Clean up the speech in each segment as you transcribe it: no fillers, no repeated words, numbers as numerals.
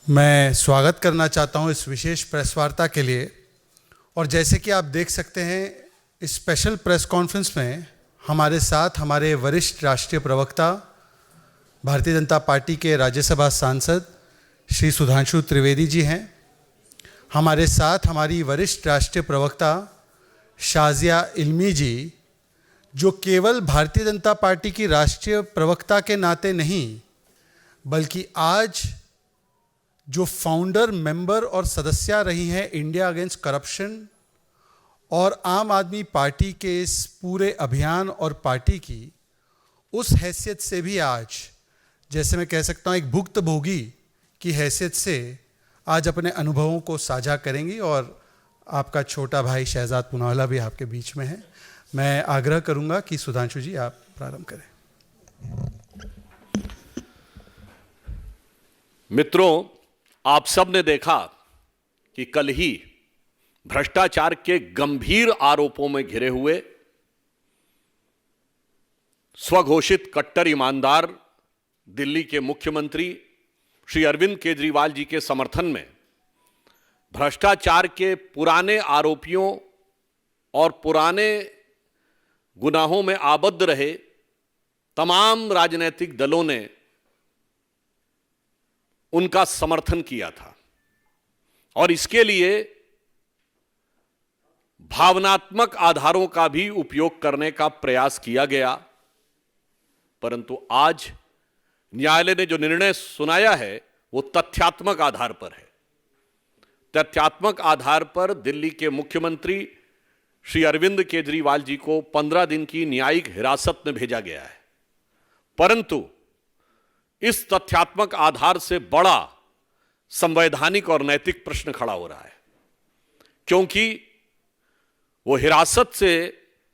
मैं स्वागत करना चाहता हूं इस विशेष प्रेस वार्ता के लिए। और जैसे कि आप देख सकते हैं, इस स्पेशल प्रेस कॉन्फ्रेंस में हमारे साथ हमारे वरिष्ठ राष्ट्रीय प्रवक्ता, भारतीय जनता पार्टी के राज्यसभा सांसद श्री सुधांशु त्रिवेदी जी हैं। हमारे साथ हमारी वरिष्ठ राष्ट्रीय प्रवक्ता शाजिया इल्मी जी, जो केवल भारतीय जनता पार्टी की राष्ट्रीय प्रवक्ता के नाते नहीं, बल्कि आज जो फाउंडर, मेंबर और सदस्या रही हैं इंडिया अगेंस्ट करप्शन और आम आदमी पार्टी के इस पूरे अभियान और पार्टी की, उस हैसियत से भी आज, जैसे मैं कह सकता हूँ, एक भुक्तभोगी की हैसियत से आज अपने अनुभवों को साझा करेंगी। और आपका छोटा भाई शहजाद पूनावाला भी आपके बीच में है। मैं आग्रह करूंगा कि सुधांशु जी आप प्रारंभ करें। मित्रों, आप सब ने देखा कि कल ही भ्रष्टाचार के गंभीर आरोपों में घिरे हुए स्वघोषित कट्टर ईमानदार दिल्ली के मुख्यमंत्री श्री अरविंद केजरीवाल जी के समर्थन में भ्रष्टाचार के पुराने आरोपियों और पुराने गुनाहों में आबद्ध रहे तमाम राजनीतिक दलों ने उनका समर्थन किया था। और इसके लिए भावनात्मक आधारों का भी उपयोग करने का प्रयास किया गया। परंतु आज न्यायालय ने जो निर्णय सुनाया है वो तथ्यात्मक आधार पर है। तथ्यात्मक आधार पर दिल्ली के मुख्यमंत्री श्री अरविंद केजरीवाल जी को 15 दिन की न्यायिक हिरासत में भेजा गया है। परंतु इस तथ्यात्मक आधार से बड़ा संवैधानिक और नैतिक प्रश्न खड़ा हो रहा है, क्योंकि वो हिरासत से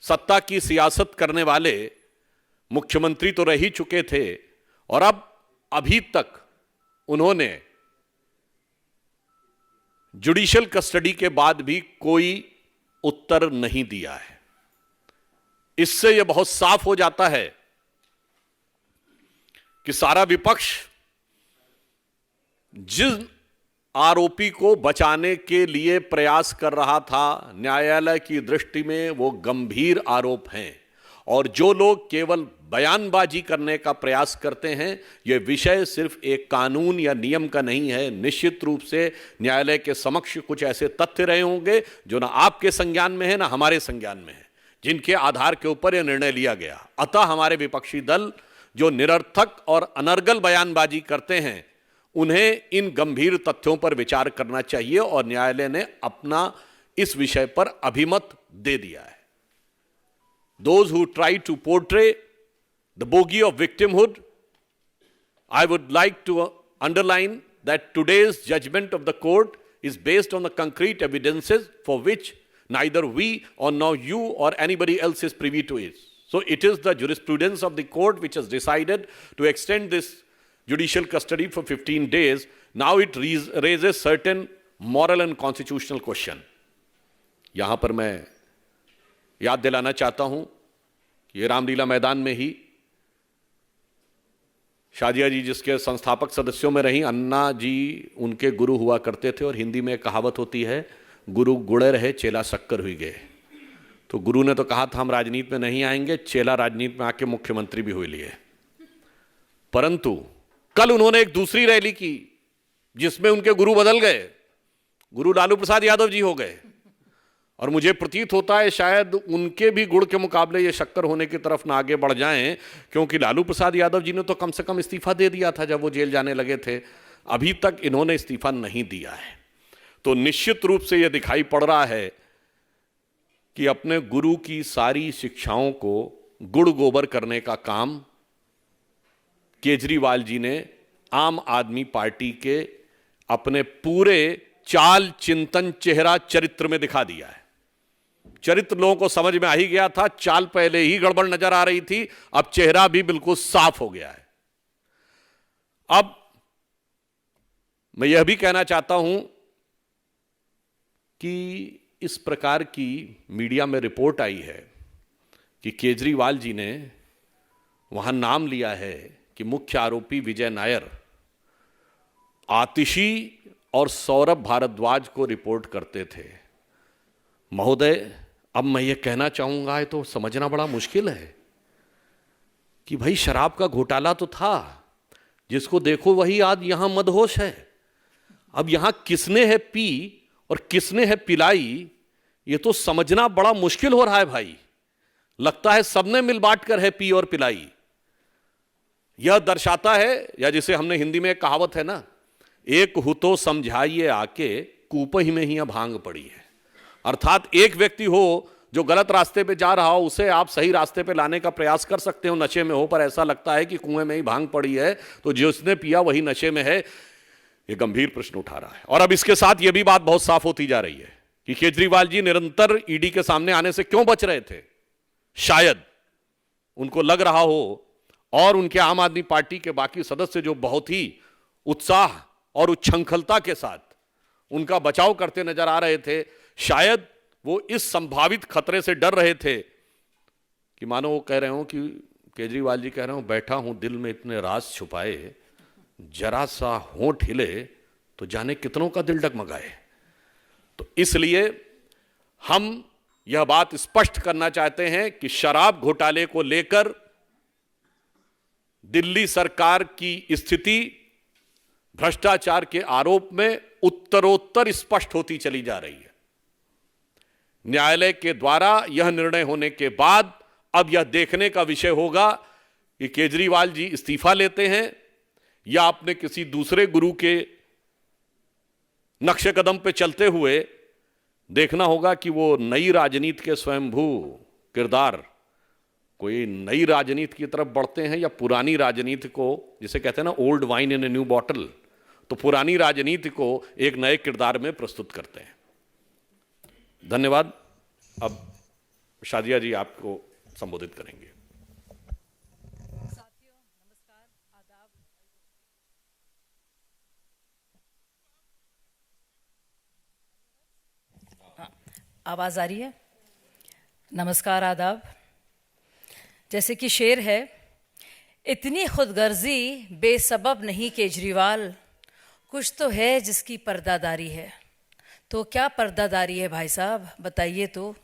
सत्ता की सियासत करने वाले मुख्यमंत्री तो रह ही चुके थे और अब अभी तक उन्होंने जुडिशियल कस्टडी के बाद भी कोई उत्तर नहीं दिया है। इससे यह बहुत साफ हो जाता है कि सारा विपक्ष जिन आरोपी को बचाने के लिए प्रयास कर रहा था, न्यायालय की दृष्टि में वो गंभीर आरोप हैं। और जो लोग केवल बयानबाजी करने का प्रयास करते हैं, यह विषय सिर्फ एक कानून या नियम का नहीं है। निश्चित रूप से न्यायालय के समक्ष कुछ ऐसे तथ्य रहे होंगे जो ना आपके संज्ञान में है ना हमारे संज्ञान में है, जिनके आधार के ऊपर यह निर्णय लिया गया। अतः हमारे विपक्षी दल जो निरर्थक और अनर्गल बयानबाजी करते हैं, उन्हें इन गंभीर तथ्यों पर विचार करना चाहिए और न्यायालय ने अपना इस विषय पर अभिमत दे दिया है। Those who try to portray the bogey of victimhood, I would like to underline that today's judgment of the court is based on the concrete evidences for which neither we or now you or anybody else is privy to it. So it is the jurisprudence of the court which has decided to extend this judicial custody for 15 days. Now it raises certain moral and constitutional question. यहां पर मैं याद दिलाना चाहता हूं कि ये रामलीला मैदान में ही शाजिया जी, जिसके संस्थापक सदस्यों में रही, अन्ना जी उनके गुरु हुआ करते थे। और हिंदी में एक कहावत होती है, गुरु गुड़े रहे चेला शक्कर हुई गए। तो गुरु ने तो कहा था हम राजनीति में नहीं आएंगे, चेला राजनीति में आके मुख्यमंत्री भी हुए लिए। परंतु कल उन्होंने एक दूसरी रैली की जिसमें उनके गुरु बदल गए, गुरु लालू प्रसाद यादव जी हो गए। और मुझे प्रतीत होता है शायद उनके भी गुड़ के मुकाबले ये शक्कर होने की तरफ ना आगे बढ़ जाएं, क्योंकि लालू प्रसाद यादव जी ने तो कम से कम इस्तीफा दे दिया था जब वो जेल जाने लगे थे। अभी तक इन्होंने इस्तीफा नहीं दिया है। तो निश्चित रूप से यह दिखाई पड़ रहा है कि अपने गुरु की सारी शिक्षाओं को गुड़ गोबर करने का काम केजरीवाल जी ने आम आदमी पार्टी के अपने पूरे चाल, चिंतन, चेहरा, चरित्र में दिखा दिया है। चरित्र लोगों को समझ में आ ही गया था, चाल पहले ही गड़बड़ नजर आ रही थी, अब चेहरा भी बिल्कुल साफ हो गया है। अब मैं यह भी कहना चाहता हूं कि इस प्रकार की मीडिया में रिपोर्ट आई है कि केजरीवाल जी ने वहां नाम लिया है कि मुख्य आरोपी विजय नायर आतिशी और सौरभ भारद्वाज को रिपोर्ट करते थे। महोदय, अब मैं ये कहना चाहूंगा, ये तो समझना बड़ा मुश्किल है कि भाई शराब का घोटाला तो था, जिसको देखो वही आज यहां मदहोश है। अब यहां किसने है पी और किसने है पिलाई, ये तो समझना बड़ा मुश्किल हो रहा है भाई। लगता है सबने मिल बांट कर है पी और पिलाई। यह दर्शाता है, या जिसे हमने हिंदी में एक कहावत है ना, एक हु तो समझाइए आके, कूप ही में ही भांग पड़ी है। अर्थात एक व्यक्ति हो जो गलत रास्ते पे जा रहा हो, उसे आप सही रास्ते पे लाने का प्रयास कर सकते हो, नशे में हो, पर ऐसा लगता है कि कुएं में ही भांग पड़ी है, तो जिसने पिया वही नशे में है। यह गंभीर प्रश्न उठा रहा है। और अब इसके साथ यह भी बात बहुत साफ होती जा रही है कि केजरीवाल जी निरंतर ईडी के सामने आने से क्यों बच रहे थे। शायद उनको लग रहा हो, और उनके आम आदमी पार्टी के बाकी सदस्य जो बहुत ही उत्साह और उच्छृंखलता के साथ उनका बचाव करते नजर आ रहे थे, शायद वो इस संभावित खतरे से डर रहे थे कि मानो वो कह रहे हो कि केजरीवाल जी कह रहे हो, बैठा हूं दिल में इतने राज छुपाए, जरा सा होंठ हिले तो जाने कितनों का दिल डगमगाए। तो इसलिए हम यह बात स्पष्ट करना चाहते हैं कि शराब घोटाले को लेकर दिल्ली सरकार की स्थिति भ्रष्टाचार के आरोप में उत्तरोत्तर स्पष्ट होती चली जा रही है। न्यायालय के द्वारा यह निर्णय होने के बाद अब यह देखने का विषय होगा कि केजरीवाल जी इस्तीफा लेते हैं या अपने किसी दूसरे गुरु के नक्शे कदम पे चलते हुए देखना होगा कि वो नई राजनीति के स्वयंभू किरदार कोई नई राजनीति की तरफ बढ़ते हैं या पुरानी राजनीति को, जिसे कहते हैं ना old wine in a new bottle, तो पुरानी राजनीति को एक नए किरदार में प्रस्तुत करते हैं। धन्यवाद। अब शादिया जी आपको संबोधित करेंगे। साथियों नमस्कार, आदाब। आवाज आ रही है? नमस्कार, आदाब। जैसे कि शेर है, इतनी खुदगर्जी बेसबब नहीं केजरीवाल, कुछ तो है जिसकी पर्दादारी है। तो क्या पर्दादारी है भाई साहब, बताइए तो।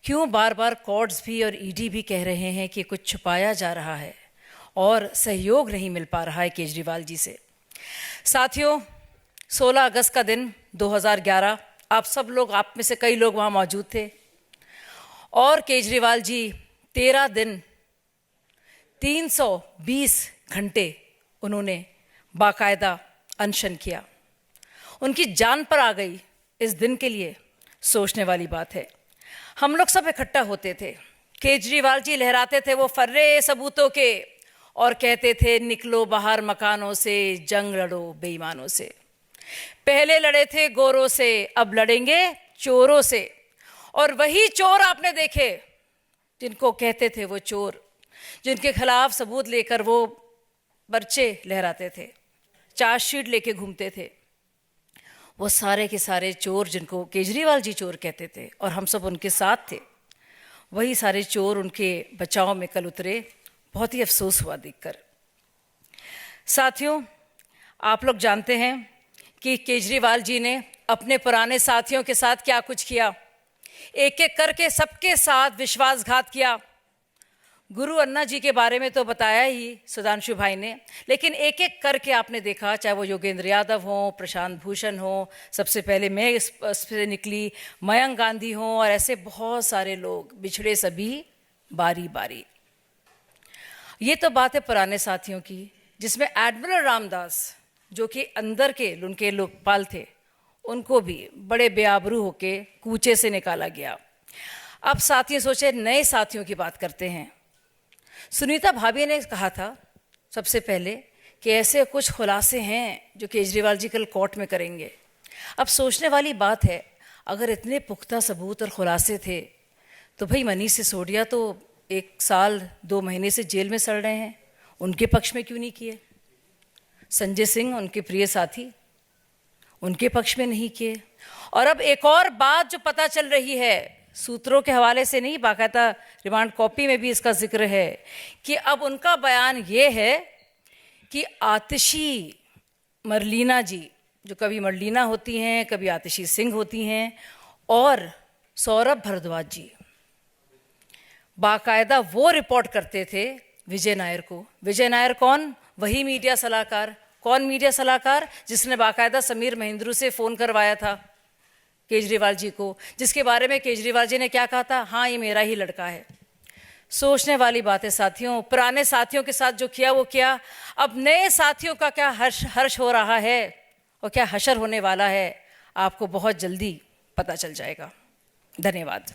क्यों बार बार कोर्ट्स भी और ईडी भी कह रहे हैं कि कुछ छुपाया जा रहा है और सहयोग नहीं मिल पा रहा है केजरीवाल जी से। साथियों, 16 अगस्त का दिन 2011, आप सब लोग, आप में से कई लोग वहाँ मौजूद थे, और केजरीवाल जी 13 दिन 320 घंटे उन्होंने बाकायदा अनशन किया। उनकी जान पर आ गई इस दिन के लिए, सोचने वाली बात है। हम लोग सब इकट्ठा होते थे, केजरीवाल जी लहराते थे वो फर्रे सबूतों के और कहते थे निकलो बाहर मकानों से, जंग लड़ो बेईमानों से। पहले लड़े थे गोरों से, अब लड़ेंगे चोरों से। और वही चोर आपने देखे जिनको कहते थे वो चोर, जिनके खिलाफ सबूत लेकर वो पर्चे लहराते थे, चार्जशीट लेके घूमते थे, वो सारे के सारे चोर जिनको केजरीवाल जी चोर कहते थे और हम सब उनके साथ थे, वही सारे चोर उनके बचाव में कल उतरे। बहुत ही अफसोस हुआ देखकर। साथियों, आप लोग जानते हैं कि केजरीवाल जी ने अपने पुराने साथियों के साथ क्या कुछ किया। एक एक करके सबके साथ विश्वासघात किया। गुरु अन्ना जी के बारे में तो बताया ही सुधांशु भाई ने, लेकिन एक एक करके आपने देखा, चाहे वो योगेंद्र यादव हो, प्रशांत भूषण हो, सबसे पहले मैं इस से निकली, मयंक गांधी हो, और ऐसे बहुत सारे लोग बिछड़े सभी बारी बारी। ये तो बात है पुराने साथियों की, जिसमें एडमिरल रामदास जो कि अंदर के उनके लोकपाल थे, उनको भी बड़े बेआबरू होके कूचे से निकाला गया। अब साथी सोचे नए साथियों की बात करते हैं। सुनीता भाभी ने कहा था सबसे पहले कि ऐसे कुछ खुलासे हैं जो केजरीवाल जी कल कोर्ट में करेंगे। अब सोचने वाली बात है, अगर इतने पुख्ता सबूत और खुलासे थे तो भाई मनीष सिसोदिया तो 1 साल 2 महीने से जेल में सड़ रहे हैं, उनके पक्ष में क्यों नहीं किए? संजय सिंह उनके प्रिय साथी, उनके पक्ष में नहीं किए। और अब एक और बात जो पता चल रही है, सूत्रों के हवाले से नहीं, बाकायदा रिमांड कॉपी में भी इसका जिक्र है कि अब उनका बयान ये है कि आतिशी मरलीना जी, जो कभी मरलीना होती हैं, कभी आतिशी सिंह होती हैं, और सौरभ भारद्वाज जी बाकायदा वो रिपोर्ट करते थे विजय नायर को। विजय नायर कौन? वही मीडिया सलाहकार। कौन मीडिया सलाहकार? जिसने बाकायदा समीर महेंद्रू से फ़ोन करवाया था केजरीवाल जी को, जिसके बारे में केजरीवाल जी ने क्या कहा था? हाँ, ये मेरा ही लड़का है। सोचने वाली बात है साथियों। पुराने साथियों के साथ जो किया वो किया, अब नए साथियों का क्या हर्ष हो रहा है और क्या हशर होने वाला है, आपको बहुत जल्दी पता चल जाएगा। धन्यवाद।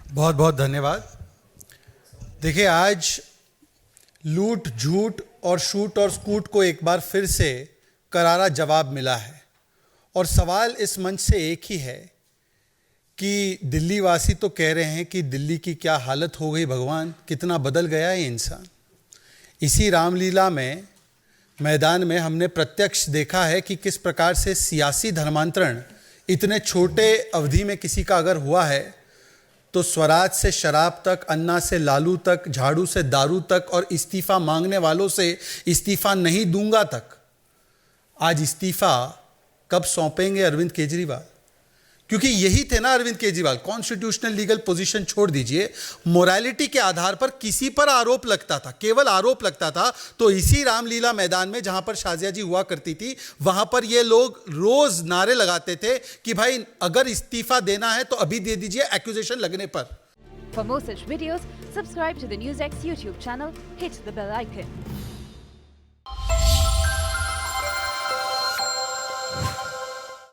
बहुत बहुत धन्यवाद। देखिए, आज लूट, झूठ और शूट और स्कूट को एक बार फिर से करारा जवाब मिला है, और सवाल इस मंच से एक ही है कि दिल्ली वासी तो कह रहे हैं कि दिल्ली की क्या हालत हो गई भगवान, कितना बदल गया है इंसान। इसी रामलीला में मैदान में हमने प्रत्यक्ष देखा है कि किस प्रकार से सियासी धर्मांतरण इतने छोटे अवधि में किसी का अगर हुआ है तो स्वराज से शराब तक, अन्ना से लालू तक, झाड़ू से दारू तक, और इस्तीफा मांगने वालों से इस्तीफा नहीं दूंगा तक। आज इस्तीफा कब सौंपेंगे अरविंद केजरीवाल? क्योंकि यही थे ना Arvind Kejriwal, constitutional legal position छोड़ दीजिए, मोरालिटी के आधार पर किसी पर आरोप लगता था, केवल आरोप लगता था, तो इसी रामलीला मैदान में जहां पर शाजिया जी हुआ करती थी, वहां पर ये लोग रोज नारे लगाते थे कि भाई अगर इस्तीफा देना है तो अभी दे दीजिए एक्यूजेशन लगने पर। For more such videos, subscribe to the NewsX YouTube channel, hit the bell icon.